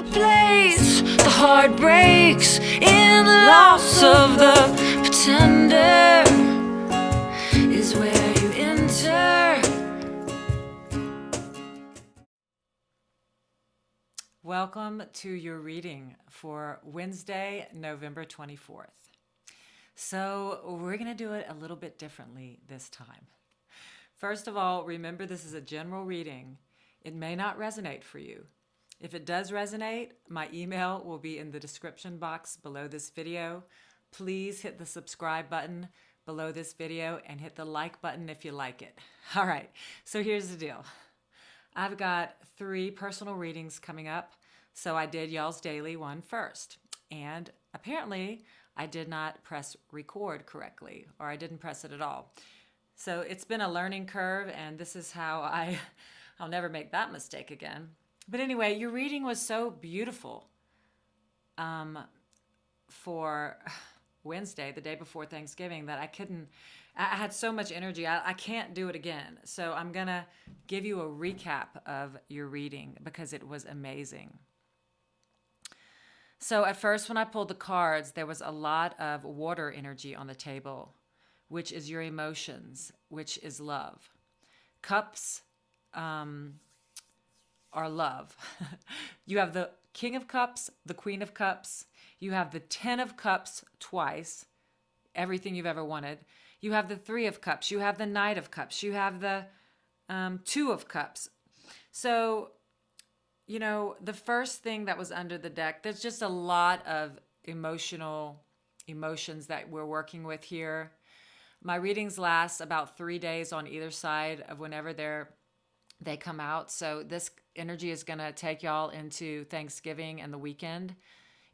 the place the heart breaks in the loss of the pretender is where you enter. Welcome to your reading for Wednesday, November 24th. So we're going to do it a little bit differently this time. First of all, remember this is a general reading. It may not resonate for you. If it does resonate, my email will be in the description box below this video. Please hit the subscribe button below this video and hit the like button if you like it. All right, so here's the deal. I've got 3 personal readings coming up, so I did y'all's daily one first. And apparently, I did not press record correctly, or I didn't press it at all. So it's been a learning curve, and this is how I'll never make that mistake again. But anyway, your reading was so beautiful for Wednesday, the day before Thanksgiving, that I had so much energy. I can't do it again. So I'm going to give you a recap of your reading because it was amazing. So at first, when I pulled the cards, there was a lot of water energy on the table, which is your emotions, which is love. Cups are love. You have the King of Cups, the Queen of Cups. You have the 10 of Cups twice, everything you've ever wanted. You have the 3 of Cups. You have the Knight of Cups. You have the 2 of Cups. So, you know, the first thing that was under the deck, there's just a lot of emotions that we're working with here. My readings last about 3 days on either side of whenever they come out. So this energy is going to take y'all into Thanksgiving and the weekend.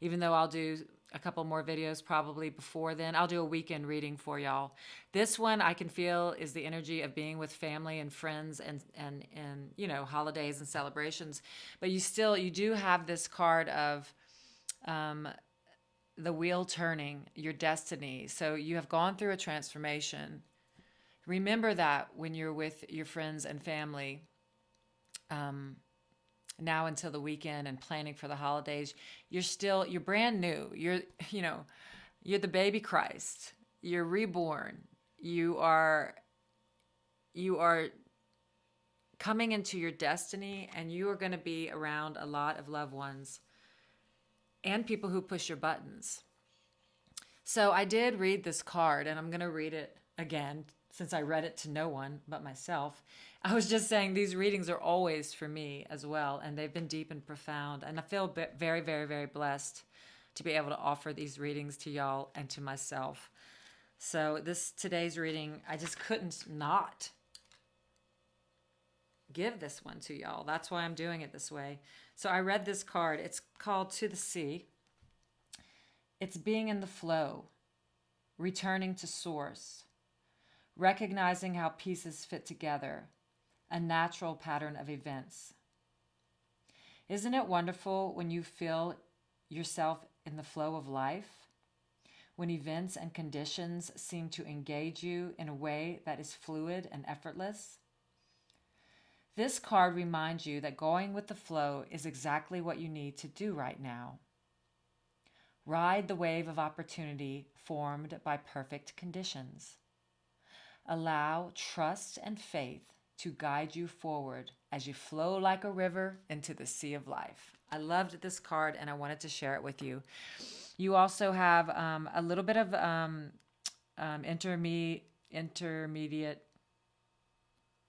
Even though I'll do a couple more videos probably before then, I'll do a weekend reading for y'all. This one I can feel is the energy of being with family and friends and you know, holidays and celebrations. But you do have this card of the wheel turning, your destiny. So you have gone through a transformation. Remember that when you're with your friends and family, now until the weekend and planning for the holidays, you're brand new. You're the baby Christ. You're reborn. You are coming into your destiny, and you are going to be around a lot of loved ones and people who push your buttons. So I did read this card, and I'm going to read it again since I read it to no one but myself. I was just saying these readings are always for me as well, and they've been deep and profound. And I feel very, very, very blessed to be able to offer these readings to y'all and to myself. So today's reading, I just couldn't not give this one to y'all. That's why I'm doing it this way. So I read this card. It's called To the Sea. It's being in the flow, returning to source, recognizing how pieces fit together, a natural pattern of events. Isn't it wonderful when you feel yourself in the flow of life? When events and conditions seem to engage you in a way that is fluid and effortless? This card reminds you that going with the flow is exactly what you need to do right now. Ride the wave of opportunity formed by perfect conditions. Allow trust and faith to guide you forward as you flow like a river into the sea of life. I loved this card, and I wanted to share it with you. You also have a little bit of intermediate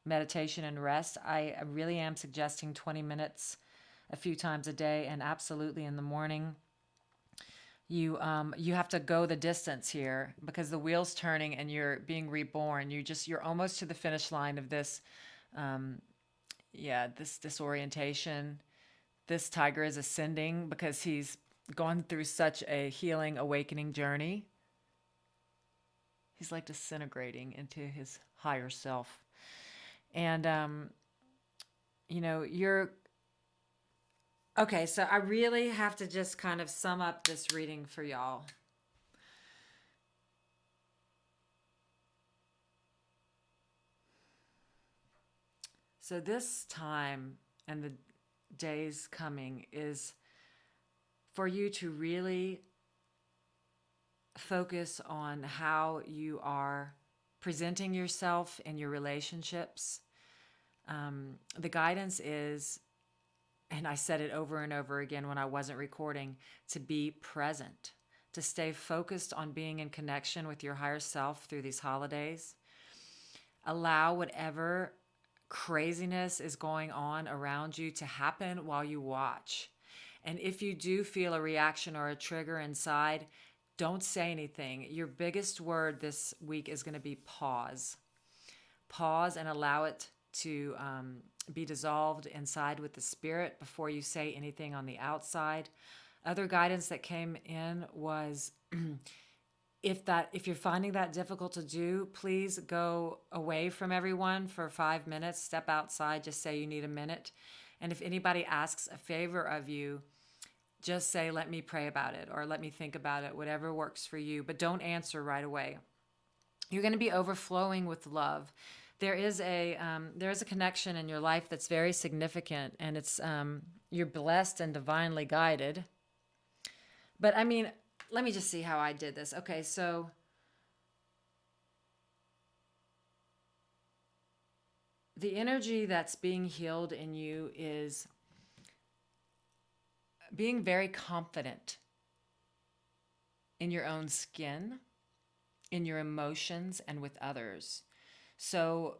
meditation and rest. I really am suggesting 20 minutes a few times a day, and absolutely in the morning. You have to go the distance here because the wheel's turning and you're being reborn. You're almost to the finish line of this, this disorientation. This tiger is ascending because he's gone through such a healing, awakening journey. He's like disintegrating into his higher self. And, you're... Okay, so I really have to just kind of sum up this reading for y'all. So this time and the days coming is for you to really focus on how you are presenting yourself in your relationships. The guidance is, and I said it over and over again when I wasn't recording, to be present, to stay focused on being in connection with your higher self through these holidays. Allow whatever craziness is going on around you to happen while you watch. And if you do feel a reaction or a trigger inside, don't say anything. Your biggest word this week is going to be pause. Pause and allow it to be dissolved inside with the spirit before you say anything on the outside. Other guidance that came in was if you're finding that difficult to do, please go away from everyone for 5 minutes, step outside, just say you need a minute. And if anybody asks a favor of you, just say, let me pray about it, or let me think about it, whatever works for you, but don't answer right away. You're going to be overflowing with love. There is a connection in your life that's very significant, and it's you're blessed and divinely guided. But I mean, let me just see how I did this. Okay, so the energy that's being healed in you is being very confident in your own skin, in your emotions, and with others. So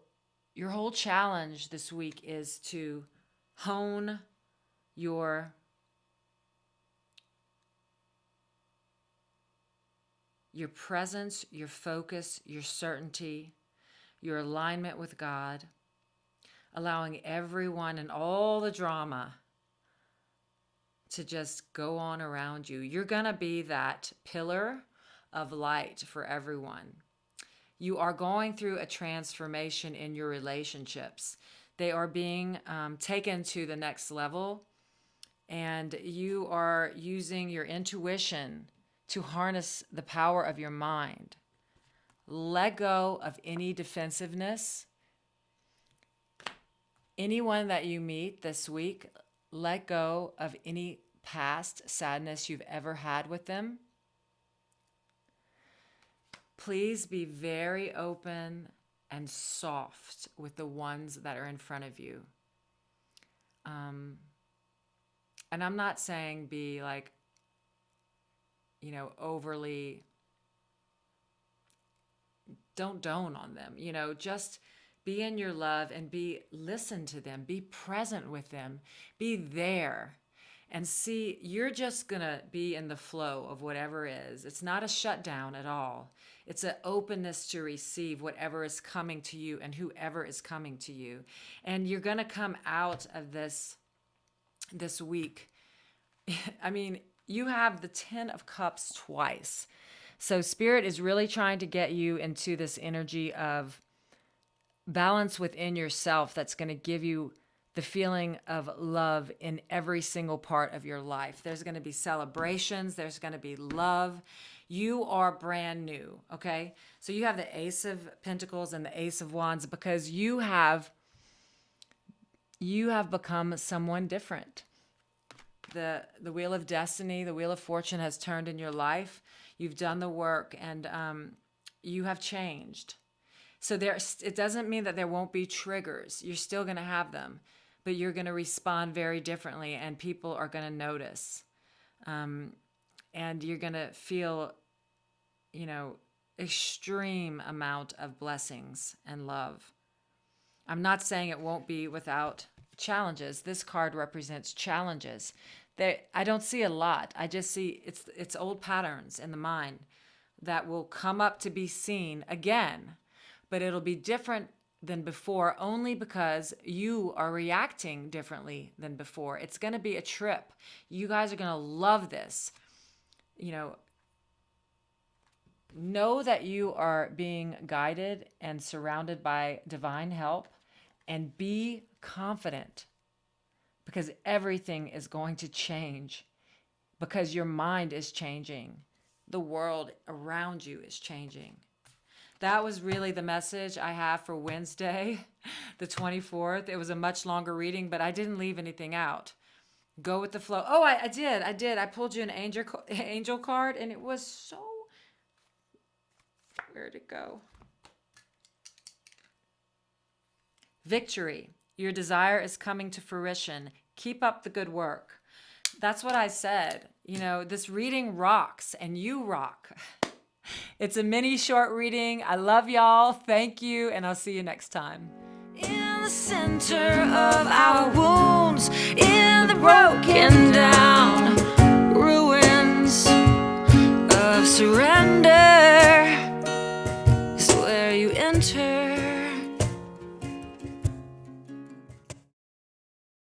your whole challenge this week is to hone your presence, your focus, your certainty, your alignment with God, allowing everyone and all the drama to just go on around you. You're going to be that pillar of light for everyone. You are going through a transformation in your relationships. They are being taken to the next level, and you are using your intuition to harness the power of your mind. Let go of any defensiveness. Anyone that you meet this week, let go of any past sadness you've ever had with them. Please be very open and soft with the ones that are in front of you. And I'm not saying be like, overly, don't on them, just be in your love and listen to them, be present with them, be there, and see, you're just gonna be in the flow of whatever is. It's not a shutdown at all. It's an openness to receive whatever is coming to you and whoever is coming to you. And you're gonna come out of this week. I mean, you have the 10 of Cups twice. So Spirit is really trying to get you into this energy of balance within yourself that's going to give you the feeling of love in every single part of your life. There's going to be celebrations. There's going to be love. You are brand new, okay? So you have the Ace of Pentacles and the Ace of Wands because you have become someone different. The Wheel of Destiny, the Wheel of Fortune has turned in your life. You've done the work, and you have changed. So it doesn't mean that there won't be triggers. You're still going to have them, but you're going to respond very differently, and people are going to notice. And you're going to feel, extreme amount of blessings and love. I'm not saying it won't be without challenges. This card represents challenges. I don't see a lot. I just see it's old patterns in the mind that will come up to be seen again, but it'll be different than before only because you are reacting differently than before. It's going to be a trip. You guys are going to love this. Know that you are being guided and surrounded by divine help, and be confident because everything is going to change because your mind is changing. The world around you is changing. That was really the message I have for Wednesday, the 24th. It was a much longer reading, but I didn't leave anything out. Go with the flow. Oh, I did. I pulled you an angel card, and it was so... Where'd it go? Victory. Your desire is coming to fruition. Keep up the good work. That's what I said. You know, this reading rocks, and you rock. It's a mini short reading. I love y'all. Thank you, and I'll see you next time. In the center of our wounds, in the broken down.